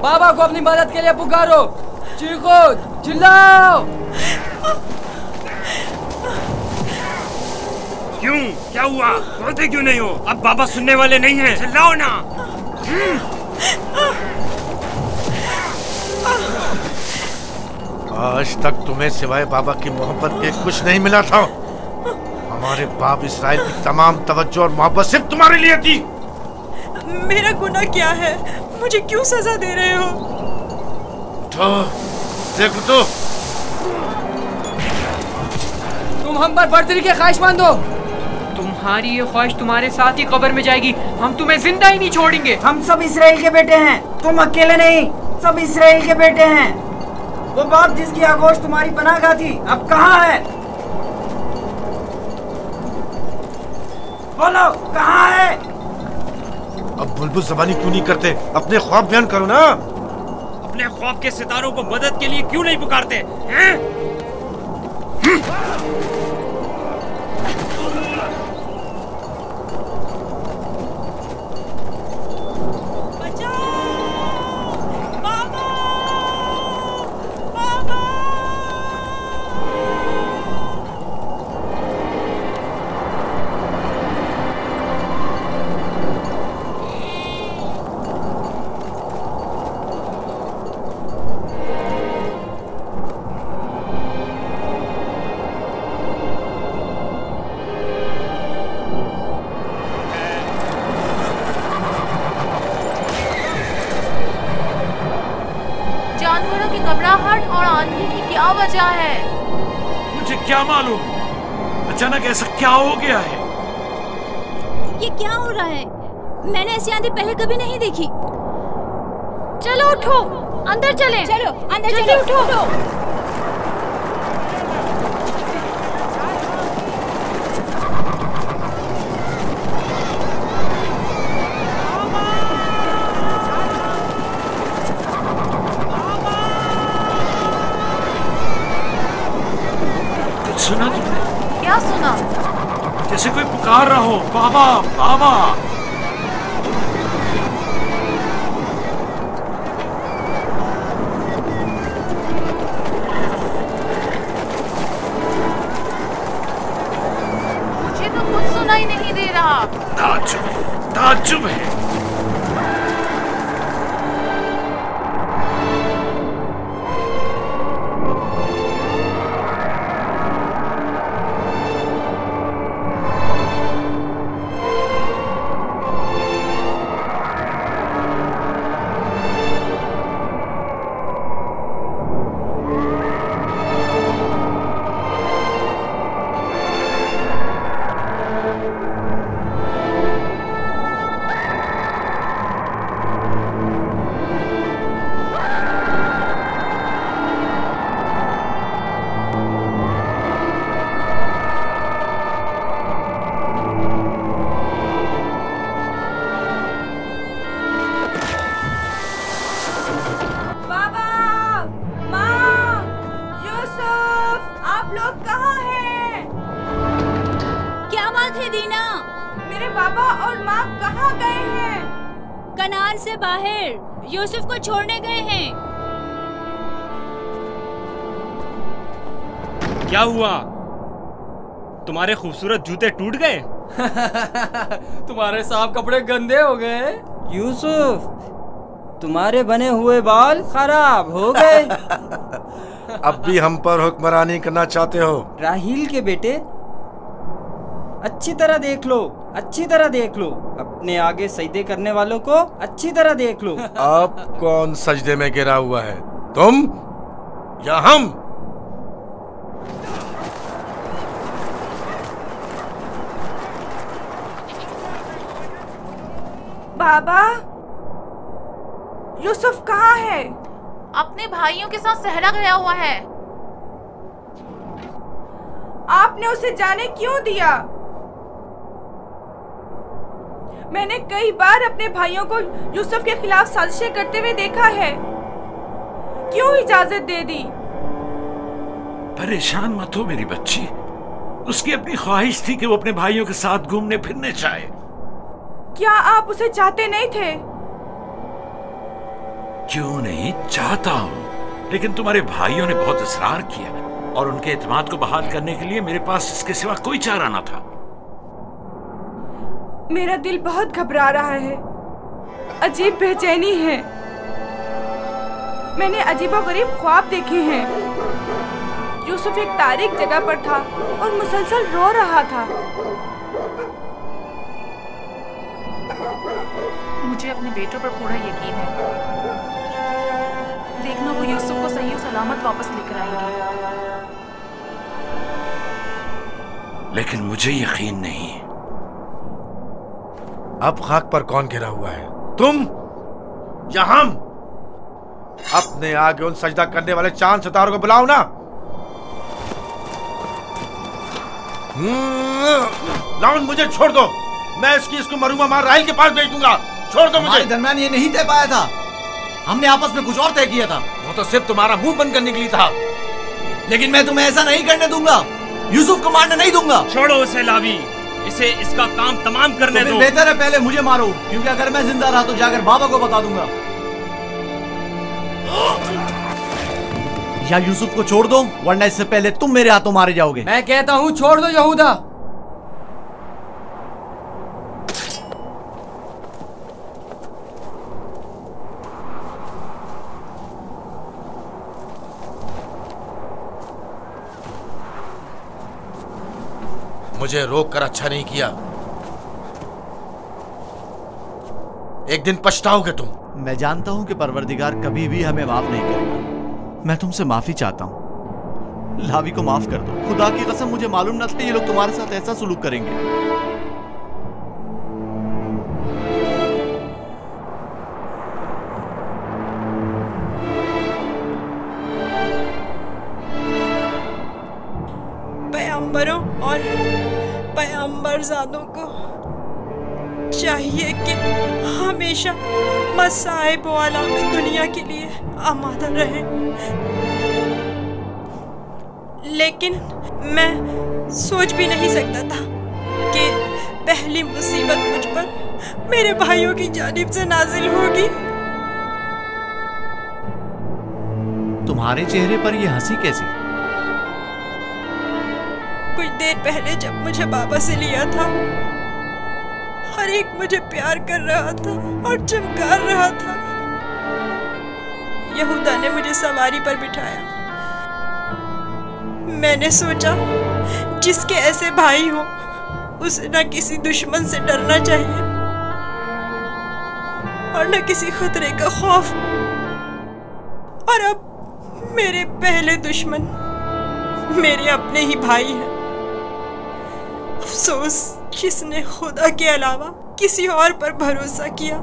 बाबा को अपनी मदद के लिए पुकारो, चीखो, चिल्लाओ। क्यों, क्या हुआ? बोलते क्यों नहीं हो? अब बाबा सुनने वाले नहीं हैं, चिल्लाओ ना। आज तक तुम्हें सिवाय बाबा की मोहब्बत के कुछ नहीं मिला था। हमारे बाप इसराइल की तमाम तवज्जो और मोहब्बत सिर्फ तुम्हारे लिए थी। मेरा गुनाह क्या है? मुझे क्यों सजा दे रहे हो? उठो, देखो तो। तुम हम पर बर्तरी के ख्वाहिशमंद हो। तुम्हारी ये ख्वाहिश तुम्हारे साथ ही कब्र में जाएगी। हम तुम्हें जिंदा ही नहीं छोड़ेंगे। हम सब इसराइल के बेटे हैं, तुम अकेले नहीं, सब इसराइल के बेटे हैं। वो बाप जिसकी आगोश तुम्हारी पनाहगाह थी, अब कहाँ है? बोलो, कहाँ है? अब बुलबुल ज़बानी क्यों नहीं करते? अपने ख्वाब बयान करो ना। अपने ख्वाब के सितारों को मदद के लिए क्यों नहीं पुकारते हैं? और आंधी की क्या वजह है? मुझे क्या मालूम, अचानक ऐसा क्या हो गया है? ये क्या हो रहा है? मैंने ऐसी आंधी पहले कभी नहीं देखी। चलो उठो, अंदर चलें। चलो अंदर चलो, उठो। सुना तुमने? क्या सुना? जैसे कोई पुकार रहा हो, बाबा बाबा। मुझे तो कुछ सुनाई नहीं दे रहा। ताज्जुब है। कनान से बाहर यूसुफ को छोड़ने गए हैं। क्या हुआ? तुम्हारे खूबसूरत जूते टूट गए? तुम्हारे साफ कपड़े गंदे हो गए। यूसुफ, तुम्हारे बने हुए बाल खराब हो गए। अब भी हम पर हुक्मरानी करना चाहते हो? राहील के बेटे, अच्छी तरह देख लो, अच्छी तरह देख लो। अपने आगे सजदे करने वालों को अच्छी तरह देख लो। अब कौन सजदे में गिरा हुआ है, तुम या हम? बाबा, यूसुफ कहाँ है? अपने भाइयों के साथ सहरा गया हुआ है। आपने उसे जाने क्यों दिया? मैंने कई बार अपने भाइयों को यूसुफ के खिलाफ साजिशें करते हुए देखा है। क्यों इजाजत दे दी? परेशान मत हो मेरी बच्ची। उसकी अपनी ख्वाहिश थी कि वो अपने भाइयों के साथ घूमने फिरने जाए। क्या आप उसे चाहते नहीं थे? क्यों नहीं, चाहता हूँ, लेकिन तुम्हारे भाइयों ने बहुत इसरार किया और उनके एतमाद को बहाल करने के लिए मेरे पास इसके सिवा कोई चारा न था। मेरा दिल बहुत घबरा रहा है, अजीब बेचैनी है। मैंने अजीबोगरीब ख्वाब देखे हैं। यूसुफ एक तारीक जगह पर था और मुसलसल रो रहा था। मुझे अपने बेटों पर पूरा यकीन है। देखना वो यूसुफ को सही और सलामत वापस लेकर आएंगे। लेकिन मुझे यकीन नहीं। अब खाक पर कौन गिरा हुआ है, तुम या हम? अपने आगे उन सजदा करने वाले चांद सितारों को बुलाओ ना। लाउन, मुझे छोड़ दो। मैं इसको मरूमा मार राहिल के पास भेज दूंगा। छोड़ दो मुझे। हमारे दरमियान ये नहीं तय पाया था, हमने आपस में कुछ और तय किया था। वो तो सिर्फ तुम्हारा मुंह बंद करने के लिए था। लेकिन मैं तुम्हें ऐसा नहीं करने दूंगा, यूसुफ को मारने नहीं दूंगा। छोड़ो उसे लावी, इसे इसका काम तमाम करने दो। बेहतर है पहले मुझे मारो, क्योंकि अगर मैं जिंदा रहा तो जाकर बाबा को बता दूंगा। या यूसुफ को छोड़ दो, वरना इससे पहले तुम मेरे हाथों मारे जाओगे। मैं कहता हूँ छोड़ दो यहूदा। मुझे रोक कर अच्छा नहीं किया। एक दिन पछताओगे तुम। मैं जानता हूं कि परवरदिगार कभी भी हमें माफ नहीं करेगा। मैं तुमसे माफी चाहता हूं। लावी को माफ कर दो। खुदा की कसम, मुझे मालूम न था ये लोग तुम्हारे साथ ऐसा सुलूक करेंगे। पैगंबरों और पैगंबरजादों को चाहिए कि हमेशा मसाइब वाला में दुनिया के लिए आमादा रहे। लेकिन मैं सोच भी नहीं सकता था कि पहली मुसीबत मुझ पर मेरे भाइयों की जानिब से नाजिल होगी। तुम्हारे चेहरे पर यह हंसी कैसी? कुछ देर पहले जब मुझे बाबा से लिया था, हर एक मुझे प्यार कर रहा था और चमकार रहा था। यहूदा ने मुझे सवारी पर बिठाया। मैंने सोचा जिसके ऐसे भाई हो उसे न किसी दुश्मन से डरना चाहिए और न किसी खतरे का खौफ। और अब मेरे पहले दुश्मन मेरे अपने ही भाई हैं। अफसोस जिसने खुदा के अलावा किसी और पर भरोसा किया।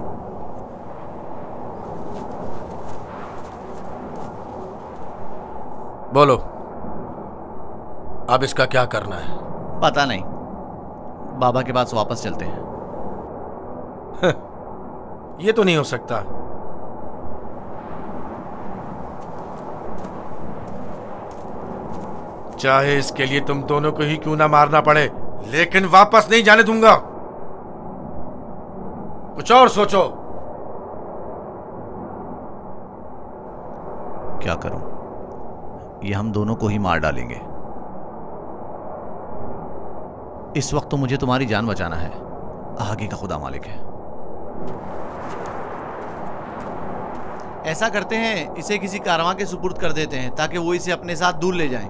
बोलो, अब इसका क्या करना है? पता नहीं, बाबा के पास वापस चलते हैं। ये तो नहीं हो सकता। चाहे इसके लिए तुम दोनों को ही क्यों ना मारना पड़े, लेकिन वापस नहीं जाने दूंगा। कुछ और सोचो। क्या करूं? ये हम दोनों को ही मार डालेंगे। इस वक्त तो मुझे तुम्हारी जान बचाना है, आगे का खुदा मालिक है। ऐसा करते हैं, इसे किसी कारवां के सुपुर्द कर देते हैं ताकि वो इसे अपने साथ दूर ले जाएं।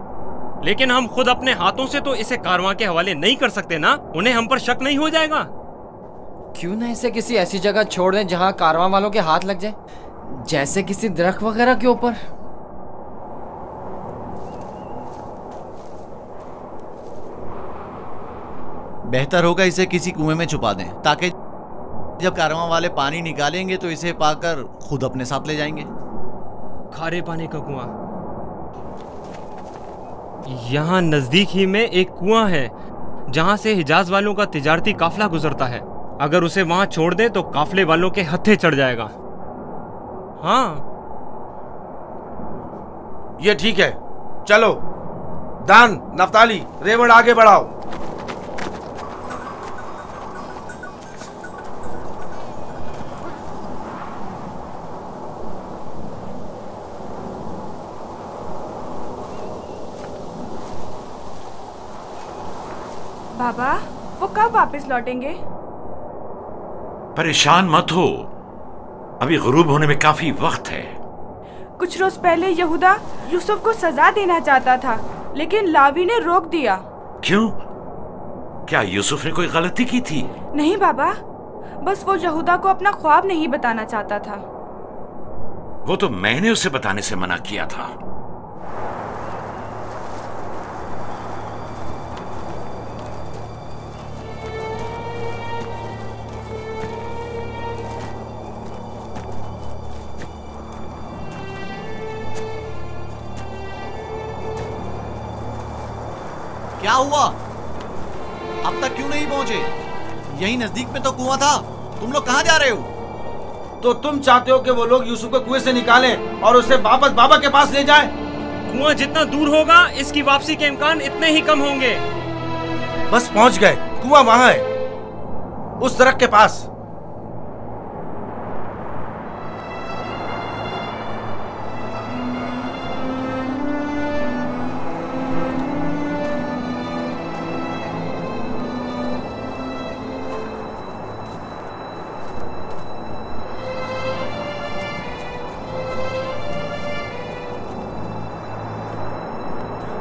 लेकिन हम खुद अपने हाथों से तो इसे कारवां के हवाले नहीं कर सकते ना। उन्हें हम पर शक नहीं हो जाएगा? क्यों ना इसे किसी ऐसी जगह छोड़ दें जहां कारवां वालों के हाथ लग जाए, जैसे किसी दरख्त वगैरह के ऊपर। बेहतर होगा इसे किसी कुएं में छुपा दें ताकि जब कारवां वाले पानी निकालेंगे तो इसे पाकर खुद अपने साथ ले जाएंगे। खारे पानी का कुआं? यहाँ नजदीक ही में एक कुआं है जहाँ से हिजाज वालों का तिजारती काफिला गुजरता है। अगर उसे वहां छोड़ दे तो काफिले वालों के हत्थे चढ़ जाएगा। हाँ, ये ठीक है। चलो दान, नफ्ताली, रेवण आगे बढ़ाओ। बाबा, वो कब वापस लौटेंगे? परेशान मत हो, अभी गुरूब होने में काफी वक्त है। कुछ रोज पहले यहूदा यूसुफ को सजा देना चाहता था, लेकिन लावी ने रोक दिया। क्यों? क्या यूसुफ ने कोई गलती की थी? नहीं बाबा, बस वो यहूदा को अपना ख्वाब नहीं बताना चाहता था। वो तो मैंने उसे बताने से मना किया था। क्या हुआ? अब तक क्यों नहीं पहुंचे? यही नजदीक में तो कुआं था। तुम लोग कहां जा रहे हो? तो तुम चाहते हो कि वो लोग यूसुफ को कुएं से निकालें और उसे वापस बाबा के पास ले जाएं? कुआं जितना दूर होगा, इसकी वापसी के इम्कान इतने ही कम होंगे। बस पहुंच गए, कुआं वहां है, उस दरख्त के पास।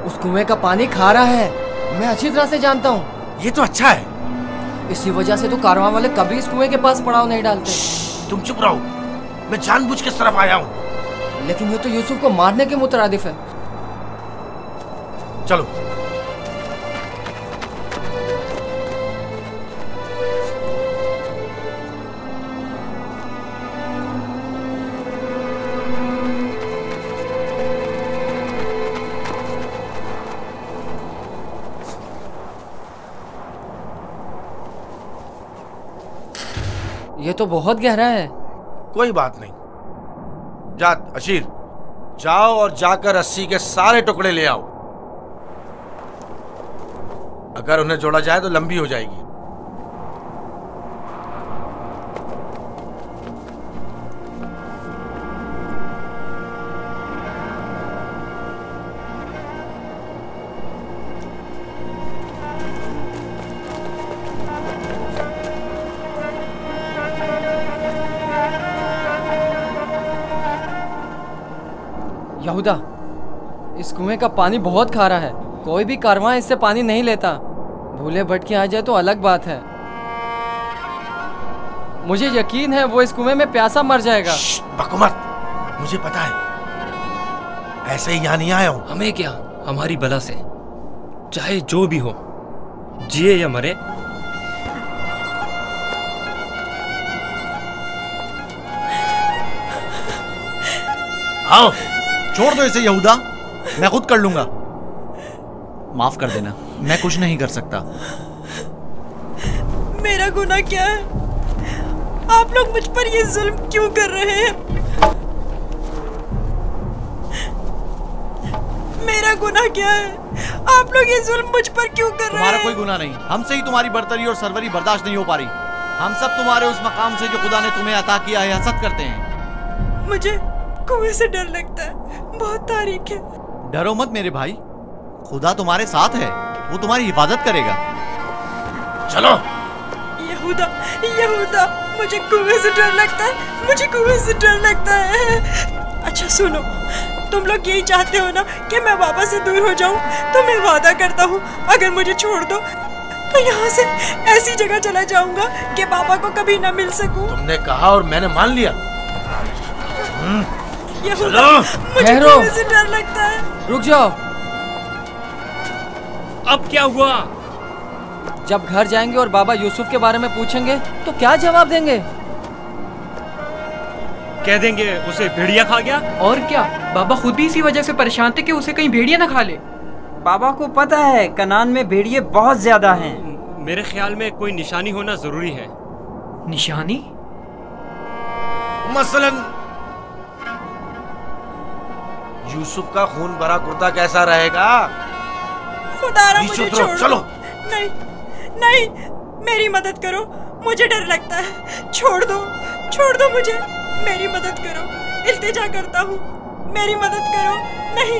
उस कुएं का पानी खारा है, मैं अच्छी तरह से जानता हूँ। ये तो अच्छा है। इसी वजह से तो कारवां वाले कभी इस कुएं के पास पड़ाव नहीं डालते। तुम चुप रहो, मैं जानबूझ के इस तरफ आया हूँ। लेकिन ये तो यूसुफ को मारने के मुतरादिफ है। चलो। ये तो बहुत गहरा है। कोई बात नहीं, जा अशीर, जाओ और जाकर रस्सी के सारे टुकड़े ले आओ। अगर उन्हें जोड़ा जाए तो लंबी हो जाएगी। यहूदा, इस कुएं का पानी बहुत खारा है। कोई भी कारवां इससे पानी नहीं लेता। भूले भटके आ जाए तो अलग बात है। मुझे यकीन है वो इस कुएं में प्यासा मर जाएगा। बको मत, मुझे पता है। ऐसे ही यहाँ नहीं आया हूँ। हमें क्या, हमारी बला से चाहे जो भी हो, जिए या मरे, आओ। छोड़ दो इसे यहूदा, मैं खुद कर लूंगा। माफ कर देना, मैं कुछ नहीं कर सकता। मेरा गुनाह क्या है? आप लोग मुझ पर ये जुल्म क्यों कर रहे हैं? मेरा गुनाह क्या है? आप लोग ये जुल्म मुझ पर क्यों कर रहे हैं? तुम्हारा कोई गुनाह नहीं, हमसे ही तुम्हारी बर्तरी और सरवरी बर्दाश्त नहीं हो पा रही। हम सब तुम्हारे उस मकाम से जो खुदा ने तुम्हें अता किया है हसद करते हैं। मुझे कुएं से डर लगता है, बहुत तारीख है। डरो मत मेरे भाई, खुदा तुम्हारे साथ है, वो तुम्हारी हिफाजत करेगा। चलो। यहूदा, यहूदा, मुझे कुएं से डर लगता है, मुझे कुएं से डर लगता है। अच्छा सुनो, तुम लोग यही चाहते हो ना कि मैं बाबा से दूर हो जाऊं? तो मैं वादा करता हूँ, अगर मुझे छोड़ दो तो यहाँ से ऐसी जगह चला जाऊंगा कि बाबा को कभी ना मिल सकूं। तुमने कहा और मैंने मान लिया। यहूदा, मुझे कुएं से डर लगता है। रुक जाओ। अब क्या हुआ? जब घर जाएंगे और बाबा यूसुफ के बारे में पूछेंगे तो क्या जवाब देंगे? कह देंगे उसे भेड़िया खा गया। और क्या, बाबा खुद भी इसी वजह से परेशान थे कि उसे कहीं भेड़िया ना खा ले। बाबा को पता है कनान में भेड़िए बहुत ज्यादा हैं। मेरे ख्याल में कोई निशानी होना जरूरी है। निशानी? मसलन यूसुफ का खून भरा कुर्ता कैसा रहेगा? खुदारा मुझे छोड़ दो। चलो। नहीं, नहीं, मेरी मदद करो, मुझे डर लगता है। छोड़ दो मुझे, मेरी मदद करो, इल्तिजा करता हूँ, मेरी मदद करो। नहीं।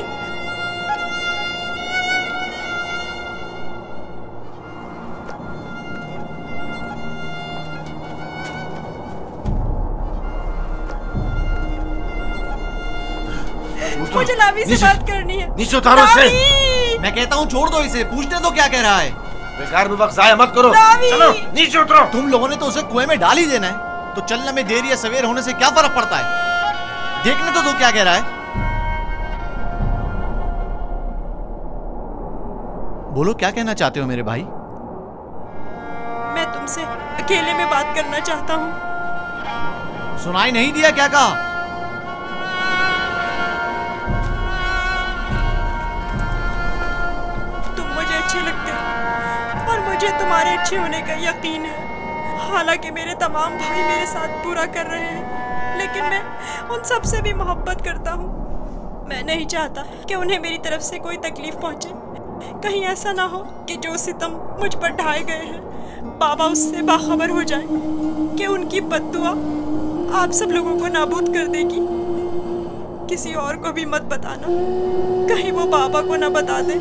मुझे लावी से बात करनी है। नीचे उतारो इसे। मैं कहता हूँ छोड़ दो इसे, पूछने दो क्या कह रहा है। बेकार में वक्त जाया मत करो, चलो नीचे उतरो। तुम लोगों ने तो उसे कुएं में डाल ही देना है, तो चलने में देर या सवेर होने से क्या फर्क पड़ता है। देखने तो दो क्या कह रहा है। बोलो क्या कहना चाहते हो मेरे भाई। मैं तुमसे अकेले में बात करना चाहता हूँ। सुनाई नहीं दिया क्या कहा? तुम मुझे अच्छे लगते हो और मुझे तुम्हारे अच्छे होने का यकीन है। हालांकि मेरे तमाम भाई मेरे साथ पूरा कर रहे हैं, लेकिन मैं उन सब से भी मोहब्बत करता हूँ। मैं नहीं चाहता कि उन्हें मेरी तरफ से कोई तकलीफ पहुँचे। कहीं ऐसा ना हो कि जो सितम मुझ पर ढाए गए हैं बाबा उससे बाखबर हो जाए कि उनकी बद्दुआ आप सब लोगों को नाबूद कर देगी। किसी और को भी मत बताना, कहीं वो बाबा को ना बता दे।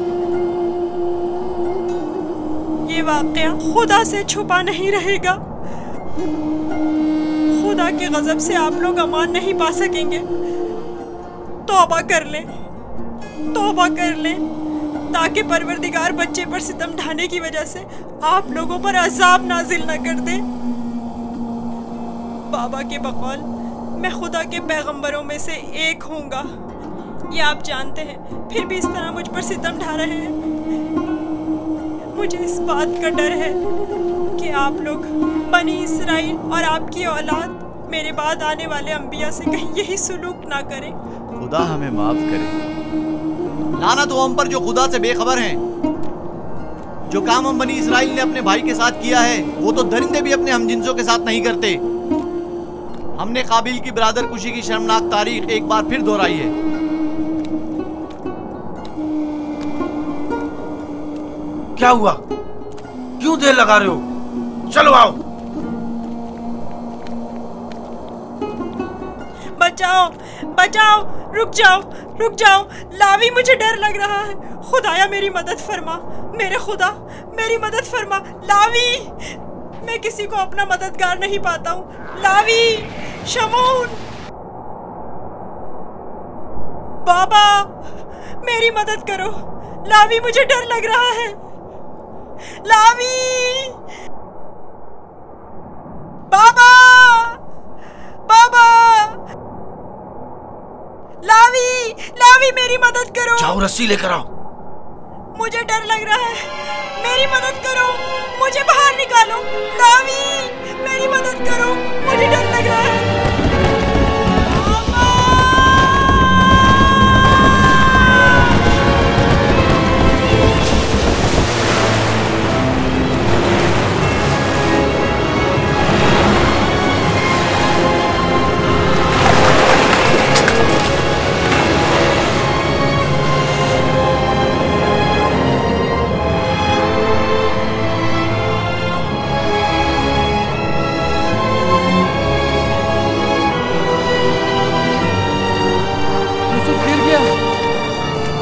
ये वाकया खुदा से छुपा नहीं रहेगा। खुदा के गजब से आप लोग अमान नहीं पा सकेंगे। तौबा कर ले, तौबा कर ले, ताकि परवरदिगार बच्चे पर सितम ढाने की वजह से आप लोगों पर अजाब नाजिल न कर दे। बाबा के बकौल मैं खुदा के पैगंबरों में से एक हूँगा, ये आप जानते हैं, फिर भी इस तरह मुझ पर सितम ढा रहे हैं। मुझे इस बात का डर है कि आप लोग बनी इसराइल और आपकी औलाद मेरे बाद आने वाले अंबिया से कहीं यही सुलूक ना करें। खुदा हमें माफ करे। लानत हो हम पर जो खुदा से बेखबर हैं। जो काम हम बनी इसराइल ने अपने भाई के साथ किया है वो तो दरिंदे भी अपने हमजिंसों के साथ नहीं करते। हमने काबिल की बरादर कुशी की शर्मनाक तारीख एक बार फिर दोहराई है। क्या हुआ? क्यों देर लगा रहे हो? चलो आओ। बचाओ, बचाओ, रुक जाओ, रुक जाओ। लावी, मुझे डर लग रहा है। खुदाया मेरी मदद फरमा, मेरे खुदा मेरी मदद फरमा। लावी, मैं किसी को अपना मददगार नहीं पाता हूँ। लावी, शमून, बाबा मेरी मदद करो। लावी, मुझे डर लग रहा है। लावी, बाबा, बाबा, लावी, लावी मेरी मदद करो। जाओ रस्सी लेकर आओ। मुझे डर लग रहा है, मेरी मदद करो, मुझे बाहर निकालो। लावी, मेरी मदद करो, मुझे डर लग रहा है।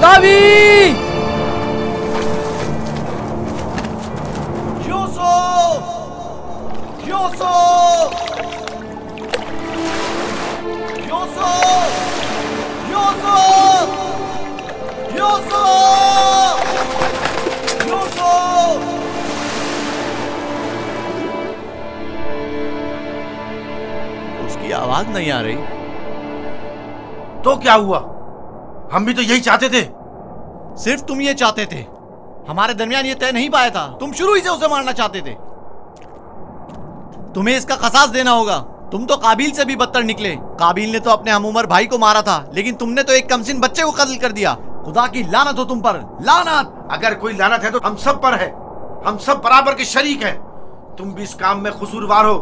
लावी! यूसुफ! यूसुफ! यूसुफ! यूसुफ! यूसुफ! यूसुफ! उसकी आवाज नहीं आ रही। तो क्या हुआ? हम भी तो यही चाहते थे। सिर्फ तुम ये चाहते थे, हमारे दरमियान ये तय नहीं पाया था। तुम शुरू ही से उसे मारना चाहते थे। तुम्हें इसका क़सास देना होगा। तुम तो काबिल से भी बदतर निकले। काबिल ने तो अपने हम उम्र भाई को मारा था, लेकिन तुमने तो एक कमसिन बच्चे को कत्ल कर दिया। खुदा की लानत हो तुम पर, लानत। अगर कोई लानत है तो हम सब पर है। हम सब बराबर के शरीक हैं। तुम भी इस काम में कसूरवार हो,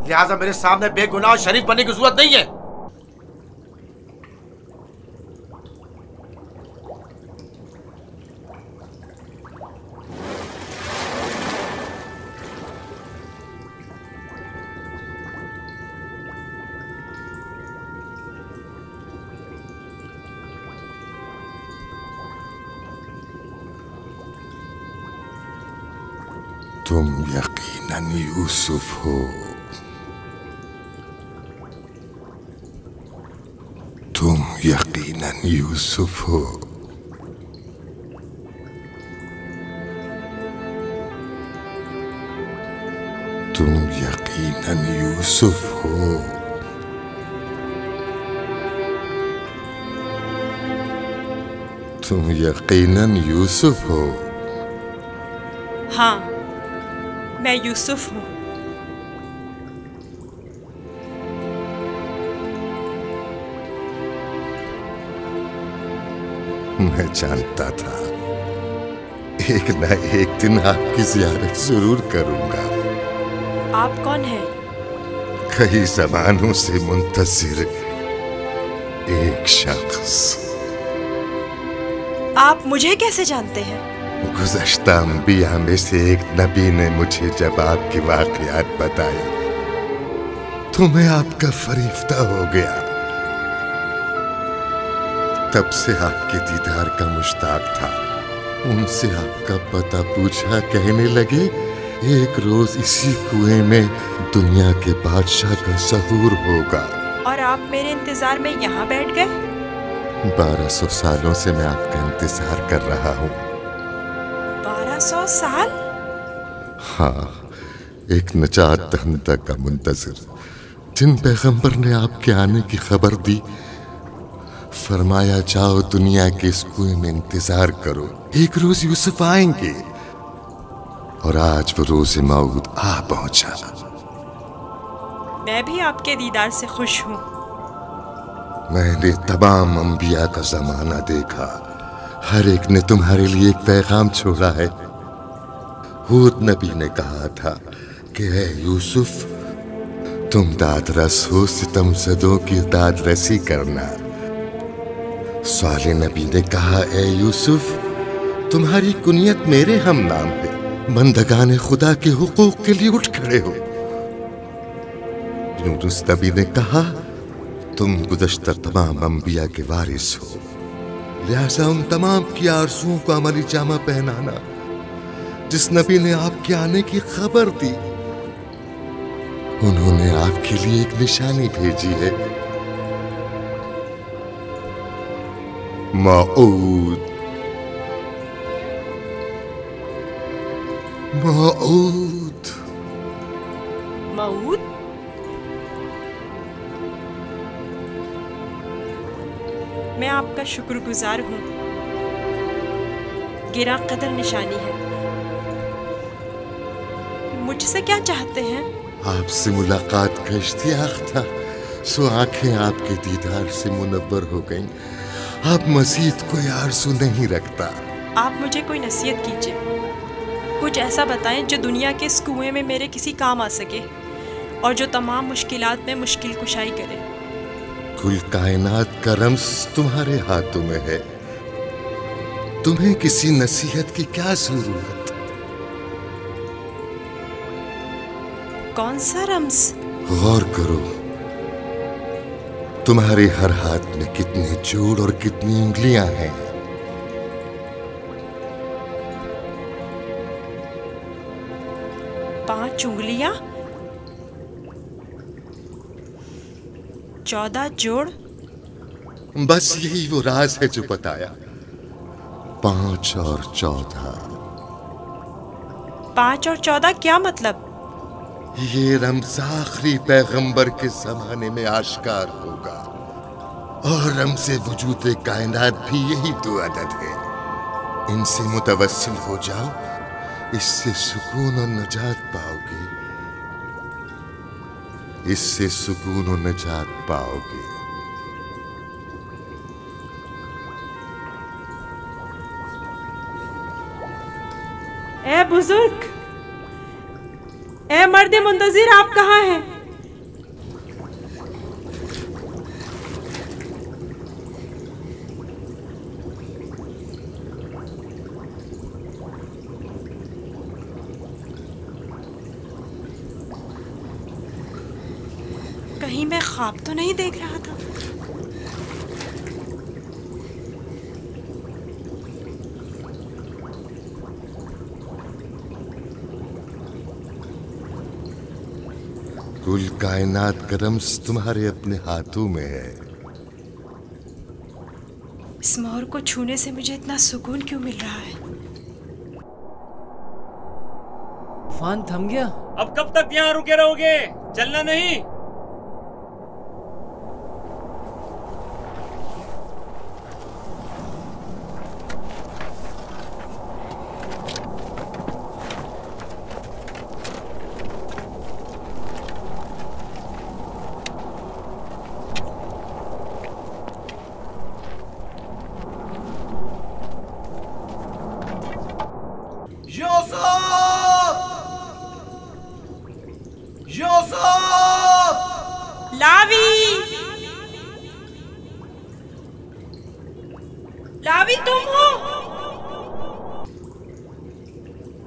लिहाजा मेरे सामने बेगुनाह शरीक बनने की जरूरत नहीं है। तुम यकीनन यूसुफ हो। तुम यकीनन यकीनन यूसुफ हो। तुम यकीनन यूसुफ हो। तुम यकीनन यूसुफ हो। हाँ, मैं यूसुफ हूँ। मैं जानता था एक न एक दिन आपकी ज़ियारत जरूर करूंगा। आप कौन हैं? कई ज़मानों से मुंतज़िर एक शख्स। आप मुझे कैसे जानते हैं? गुज़श्ता अंबिया में से एक नबी ने मुझे जब आपकी वाक़ियात बताई तो मैं आपका फरिश्ता हो गया। तब से आपके दीदार का मुश्ताक था। उनसे आपका पता पूछा, कहने लगे एक रोज इसी कुएं में दुनिया के बादशाह का ज़हूर होगा। और आप मेरे इंतजार में यहाँ बैठ गए? 1200 सालों से मैं आपका इंतजार कर रहा हूँ। 1200 साल? हाँ, एक नजात दहिंदा का मुंतज़िर, जिन पैगंबर ने आपके आने की खबर दी, फरमाया जाओ दुनिया के इस कुएं में इंतजार करो, एक रोज यूसुफ आएंगे। और आज वो रोज़े मौऊद आ पहुंचा। मैं भी आपके दीदार से खुश हूँ। मैंने तमाम अंबिया का जमाना देखा, हर एक ने तुम्हारे लिए एक पैगाम छोड़ा है। हूद नबी ने कहा था कि ऐ यूसुफ, तुम दादरस हो, सितमज़दों की दादरसी करना। साले नबी ने कहा, ऐ यूसुफ, तुम्हारी कुनियत मेरे हम नाम है, बंदगाने खुदा के हुकूक के लिए उठ खड़े हो। यूनुस नबी ने कहा, तुम गुज़श्ता तमाम अंबिया के वारिस हो, लिहाजा उन तमाम की आरज़ुओं को अमली जामा पहनाना जिस नबी ने आपके आने की खबर दी। उन्होंने आपके लिए एक निशानी भेजी है, मऊद। मऊद। मऊद? मैं आपका शुक्रगुजार हूँ। गिरा कदर निशानी है। मुझसे क्या चाहते हैं? आपसे मुलाकात का इश्तियाक था, सो आंखें आपके दीदार से मुनव्वर हो गईं। आप मजीद कोई आरज़ू नहीं रखता। आप मुझे कोई नसीहत कीजिए, कुछ ऐसा बताएं जो दुनिया के इस कुएं में मेरे किसी काम आ सके और जो तमाम मुश्किलात में मुश्किल कुशाई करे। कुल कायनात का रम्स तुम्हारे हाथों में है, तुम्हें किसी नसीहत की क्या जरूरत? कौन सा रम्स? गौर करो, तुम्हारे हर हाथ में कितने जोड़ और कितनी उंगलियां हैं। 5 उंगलियां, 14 जोड़। बस यही वो राज है जो बताया, 5 और 14। 5 और 14 क्या मतलब? ये रम्ज़ आखिरी पैगंबर के जमाने में आश्कार होगा, और रम्ज़े वजूद कायनात भी यही तो अदद है। इनसे मुतवस्सिल हो जाओ, इससे सुकून और नजात पाओगे, इससे सुकून और नजात पाओगे। ए बुजुर्ग, ए मर्द मुंतजिर, आप कहाँ हैं? कहीं मैं ख्वाब तो नहीं देख रहा था? कुल कायनात का रम्ज़ तुम्हारे अपने हाथों में है। इस मोर को छूने से मुझे इतना सुकून क्यों मिल रहा है? तूफान थम गया। अब कब तक यहाँ रुके रहोगे? चलना नहीं? लावी तुम हो?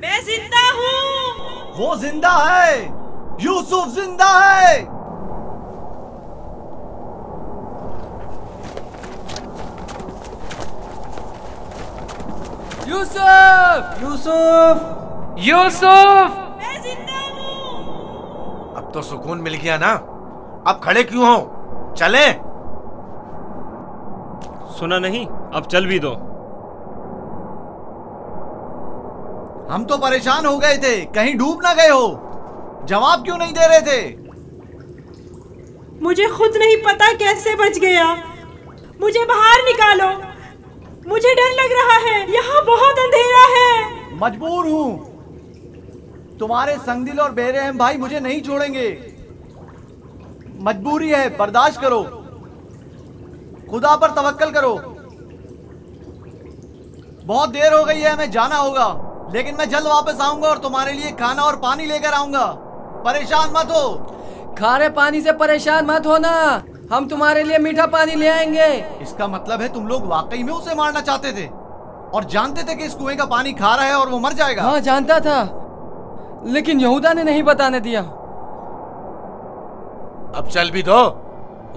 मैं जिंदा हूँ। वो जिंदा है, यूसुफ जिंदा है। यूसुफ! यूसुफ! यूसुफ! मैं जिंदा हूँ। अब तो सुकून मिल गया ना, अब खड़े क्यों हो? चले। सुना नहीं? अब चल भी दो। हम तो परेशान हो गए थे, कहीं डूब ना गए हो। जवाब क्यों नहीं दे रहे थे? मुझे खुद नहीं पता कैसे बच गया। मुझे बाहर निकालो, मुझे डर लग रहा है, यहाँ बहुत अंधेरा है। मजबूर हूँ, तुम्हारे संगदिल और बेरहम भाई मुझे नहीं छोड़ेंगे। मजबूरी है, बर्दाश्त करो, खुदा पर तवक्कल करो। बहुत देर हो गई है, हमें जाना होगा, लेकिन मैं जल्द वापस आऊंगा और तुम्हारे लिए खाना और पानी लेकर आऊंगा। परेशान मत हो। खारे पानी से परेशान मत होना, हम तुम्हारे लिए मीठा पानी ले आएंगे। इसका मतलब है तुम लोग वाकई में उसे मारना चाहते थे और जानते थे कि इस कुएं का पानी खारा है और वो मर जाएगा। हाँ जानता था, लेकिन यहूदा ने नहीं बताने दिया। अब चल भी दो,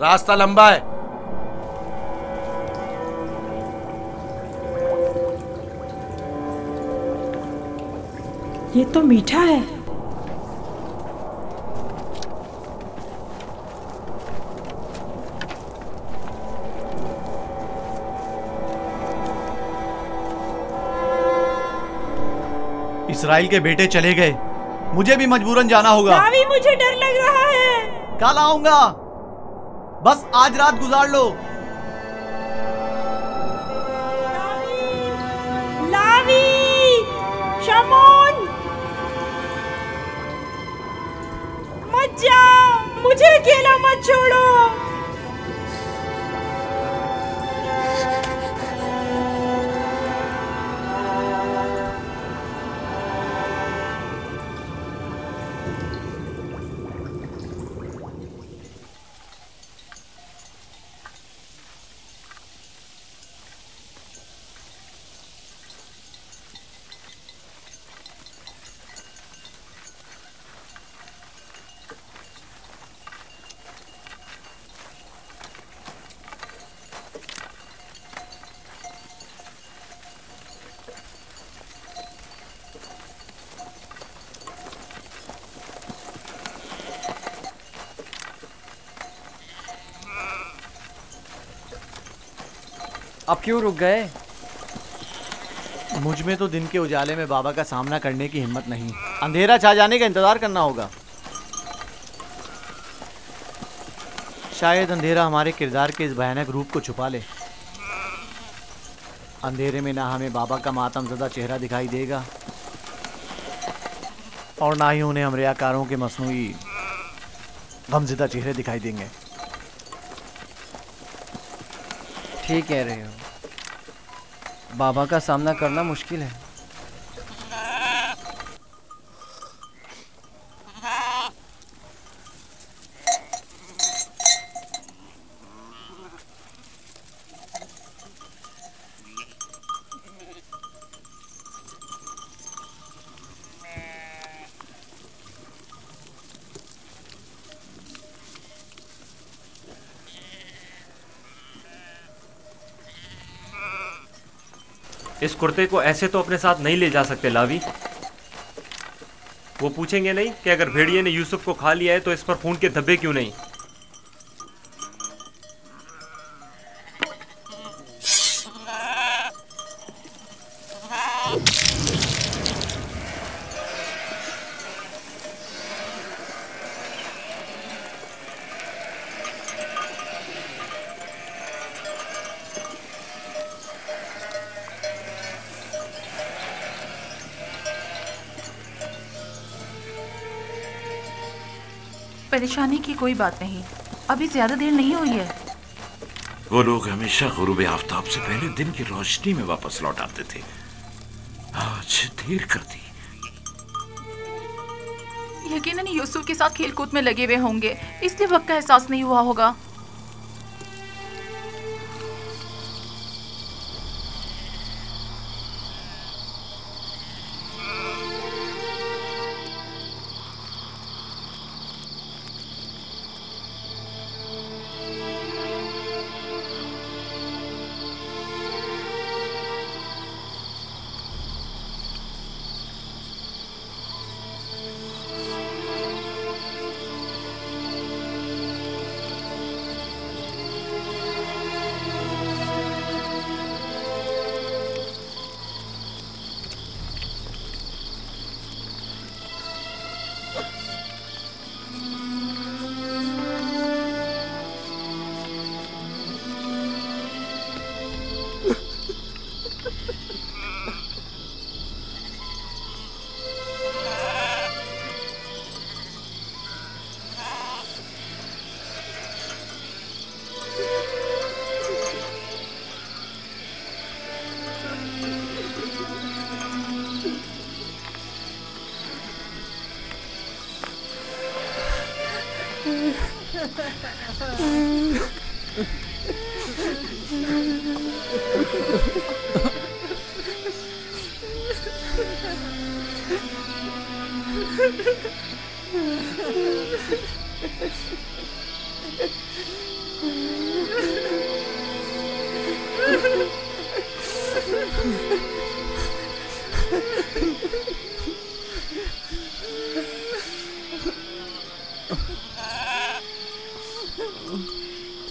रास्ता लंबा है। ये तो मीठा है। इस्राइल के बेटे चले गए, मुझे भी मजबूरन जाना होगा। लावी, मुझे डर लग रहा है। कल आऊंगा, बस आज रात गुजार लो। लावी, शमोन, मत जाओ, मुझे अकेला मत छोड़ो। अब क्यों रुक गए? मुझ में तो दिन के उजाले में बाबा का सामना करने की हिम्मत नहीं। अंधेरा छा जाने का इंतजार करना होगा। शायद अंधेरा हमारे किरदार के इस भयानक रूप को छुपा ले। अंधेरे में ना हमें बाबा का मातमज़दा चेहरा दिखाई देगा और ना ही उन्हें हम रियाकारों के मसनूई गमज़दा चेहरे दिखाई देंगे। ठीक कह रहे हो, बाबा का सामना करना मुश्किल है। इस कुर्ते को ऐसे तो अपने साथ नहीं ले जा सकते लावी। वो पूछेंगे नहीं कि अगर भेड़िए ने यूसुफ को खा लिया है तो इस पर खून के धब्बे क्यों नहीं? परेशानी की कोई बात नहीं, अभी ज्यादा देर नहीं हुई है। वो लोग हमेशा गुरूब आफताब से पहले दिन की रोशनी में वापस लौट आते थे। आज देर कर दी। यकीनन यूसुफ के साथ खेलकूद में लगे हुए होंगे, इसलिए वक्त का एहसास नहीं हुआ होगा।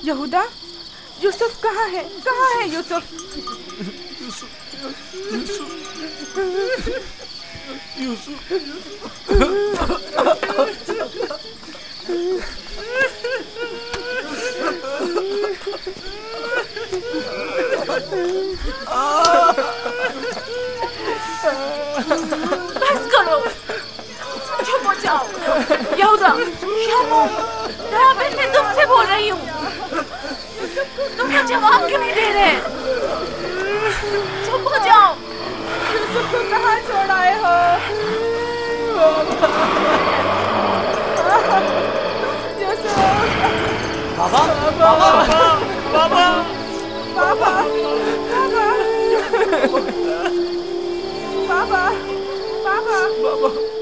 यहूदा, यूसुफ कहाँ है? कहाँ है यूसुफ? बस करो, चुप हो जाओ। यहूदा, शामू, राबिन, मैं तुमसे बोल रही हूँ, तुम जवाब क्यों नहीं दे रहे? चुप हो जाओ। यूसुफ को कहाँ छोड़ आए हो? यूसुफ। बाबा, बाबा, बाबा, बाबा, बाबा, बाबा, बाबा, बाबा।